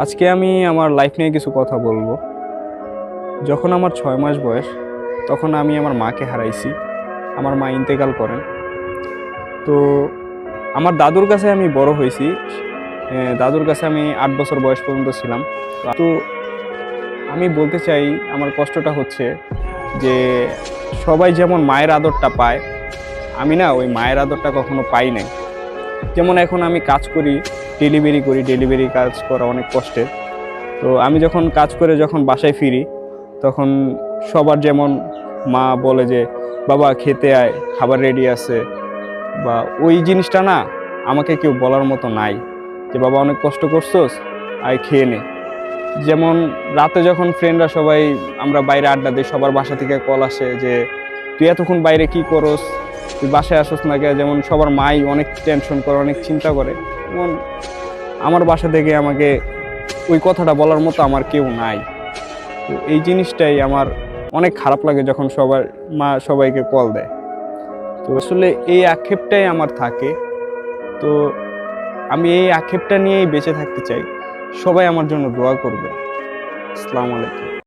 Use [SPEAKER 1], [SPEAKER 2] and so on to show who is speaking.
[SPEAKER 1] আজকে আমি আমার লাইফ নিয়ে কিছু কথা বলবো। যখন আমার 6 মাস বয়স, তখন আমি আমার মাকে হারাইছি। আমার মা ইন্তেকাল করেন। তো আমার দাদুর কাছে আমি বড় হয়েছি। দাদুর কাছে আমি 8 বছর বয়স পর্যন্ত ছিলাম। তো আমি বলতে চাই, আমার কষ্টটা হচ্ছে যে সবাই যেমন মায়ের আদরটা পায়, আমি না ওই মায়ের আদরটা কখনো পাই নাই। যেমন এখন আমি কাজ করি, ডেলিভারি করি, ডেলিভারি কাজ করা অনেক কষ্টের। তো আমি যখন কাজ করে যখন বাসায় ফিরি, তখন সবার যেমন মা বলে যে বাবা খেতে আয়, খাবার রেডি আছে, বা ওই জিনিসটা না আমাকে কেউ বলার মতো নাই যে বাবা অনেক কষ্ট করছোস, আয় খেয়ে নে। যেমন রাতে যখন ফ্রেন্ডরা সবাই আমরা বাইরে আড্ডা দিই, সবার বাসা থেকে কল আসে যে তুই এতক্ষণ বাইরে কি করস, তুই বাসায় আসোস না কে। যেমন সবার মাই অনেক টেনশন করে, অনেক চিন্তা করে। যেমন আমার বাসা থেকে আমাকে ওই কথাটা বলার মতো আমার কেউ নাই। তো এই জিনিসটাই আমার অনেক খারাপ লাগে যখন সবার মা সবাইকে কল দেয়। তো আসলে এই আক্ষেপটাই আমার থাকে। তো আমি এই আক্ষেপটা নিয়েই বেঁচে থাকতে চাই। সবাই আমার জন্য দোয়া করবে। আসসালামু আলাইকুম।